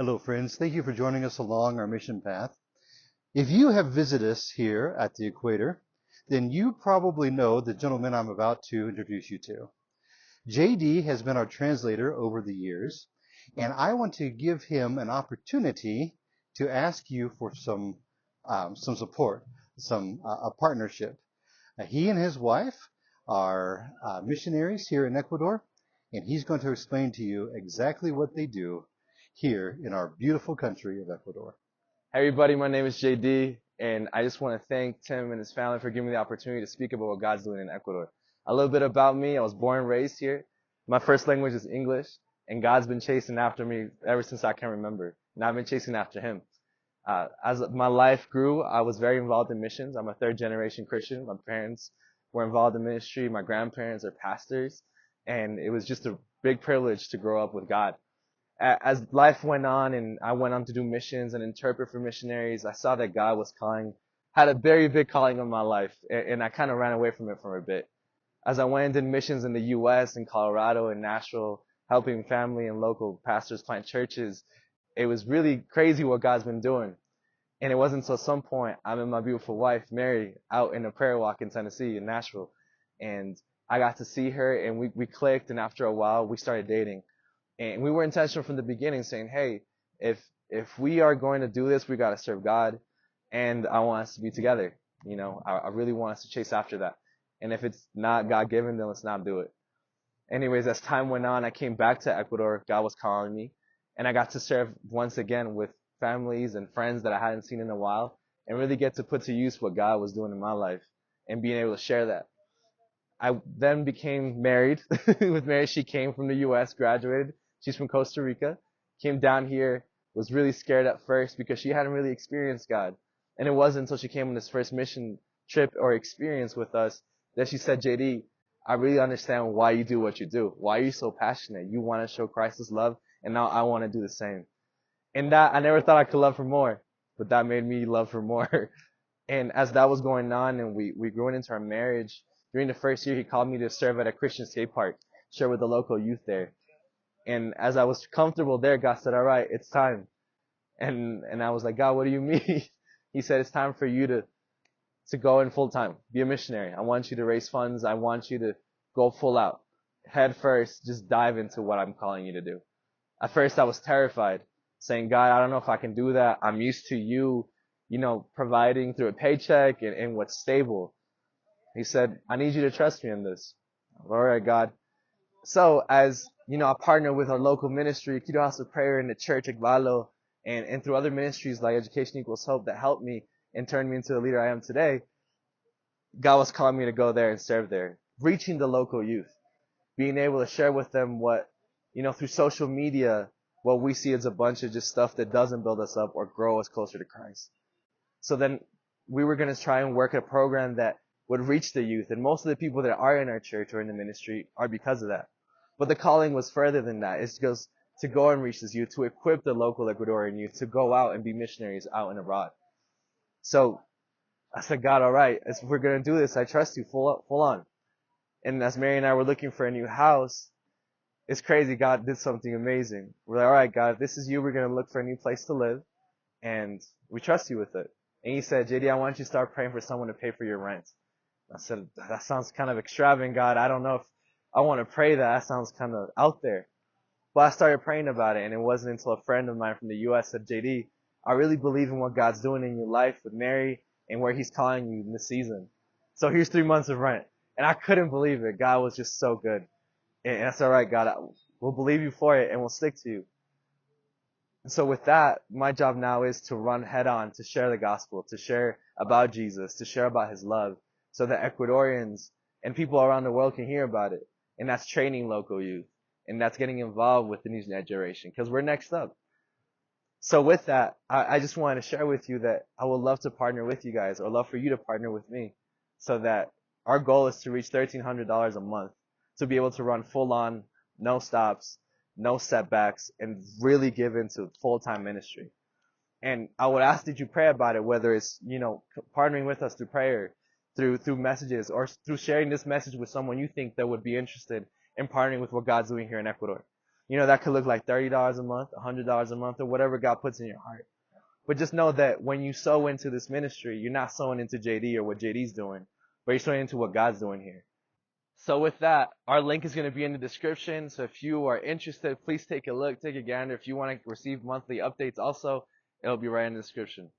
Hello, friends. Thank you for joining us along our mission path. If you have visited us here at the equator, then you probably know the gentleman I'm about to introduce you to. JD has been our translator over the years, and I want to give him an opportunity to ask you for some support, a partnership. He and his wife are missionaries here in Ecuador, and he's going to explain to you exactly what they do here in our beautiful country of Ecuador. Hey everybody, my name is JD, and I just want to thank Tim and his family for giving me the opportunity to speak about what God's doing in Ecuador. A little bit about me, I was born and raised here. My first language is English, and God's been chasing after me ever since I can remember, and I've been chasing after him. As my life grew, I was very involved in missions. I'm a third generation Christian. My parents were involved in ministry, my grandparents are pastors, and it was just a big privilege to grow up with God. As life went on and I went on to do missions and interpret for missionaries, I saw that God had a very big calling on my life, and I kind of ran away from it for a bit. As I went and did missions in the U.S., in Colorado, and Nashville, helping family and local pastors plant churches, it was really crazy what God's been doing. And it wasn't until some point I met my beautiful wife, Mary, out in a prayer walk in Tennessee, in Nashville. And I got to see her, and we clicked, and after a while, we started dating. And we were intentional from the beginning, saying, hey, if we are going to do this, we got to serve God, and I want us to be together. I really want us to chase after that. And if it's not God given, then let's not do it. Anyways, as time went on, I came back to Ecuador. God was calling me, and I got to serve once again with families and friends that I hadn't seen in a while, and really get to put to use what God was doing in my life and being able to share that. I then became married with Mary. She came from the U.S., graduated. She's from Costa Rica, came down here, was really scared at first because she hadn't really experienced God. And it wasn't until she came on this first mission trip or experience with us that she said, JD, I really understand why you do what you do. Why are you so passionate? You want to show Christ's love, and now I want to do the same. And that, I never thought I could love her more, but that made me love her more. And as that was going on and we grew into our marriage, during the first year, he called me to serve at a Christian skate park, share with the local youth there. And as I was comfortable there, God said, all right, it's time. And I was like, God, what do you mean? He said, it's time for you to go in full time, be a missionary. I want you to raise funds. I want you to go full out, head first, just dive into what I'm calling you to do. At first, I was terrified, saying, God, I don't know if I can do that. I'm used to you, providing through a paycheck and what's stable. He said, I need you to trust me in this. All right, God. So as, I partner with our local ministry, Quito House of Prayer, and the church, Igbalo, and through other ministries like Education Equals Hope that helped me and turned me into the leader I am today, God was calling me to go there and serve there, reaching the local youth, being able to share with them what, through social media, what we see as a bunch of just stuff that doesn't build us up or grow us closer to Christ. So then we were going to try and work a program that would reach the youth. And most of the people that are in our church or in the ministry are because of that. But the calling was further than that. It goes to go and reach this youth, to equip the local Ecuadorian youth to go out and be missionaries out and abroad. So I said, God, all right, if we're going to do this, I trust you full on. And as Mary and I were looking for a new house, it's crazy. God did something amazing. We're like, all right, God, if this is you. We're going to look for a new place to live, and we trust you with it. And he said, JD, I want you to start praying for someone to pay for your rent. I said, that sounds kind of extravagant, God. I don't know if I want to pray that. That sounds kind of out there. But I started praying about it, and it wasn't until a friend of mine from the U.S. said, JD, I really believe in what God's doing in your life with Mary and where he's calling you in this season. So here's 3 months of rent. And I couldn't believe it. God was just so good. And that's all right, God. We'll believe you for it, and we'll stick to you. And so with that, my job now is to run head on, to share the gospel, to share about Jesus, to share about his love, so that Ecuadorians and people around the world can hear about it. And that's training local youth. And that's getting involved with the new generation, because we're next up. So with that, I just wanted to share with you that I would love to partner with you guys, or love for you to partner with me, so that our goal is to reach $1,300 a month, to be able to run full on, no stops, no setbacks, and really give into full-time ministry. And I would ask that you pray about it, whether it's, partnering with us through prayer, through messages, or through sharing this message with someone you think that would be interested in partnering with what God's doing here in Ecuador. That could look like $30 a month, $100 a month, or whatever God puts in your heart. But just know that when you sow into this ministry, you're not sowing into JD or what JD's doing, but you're sowing into what God's doing here. So with that, our link is going to be in the description. So if you are interested, please take a look, take a gander. If you want to receive monthly updates also, it'll be right in the description.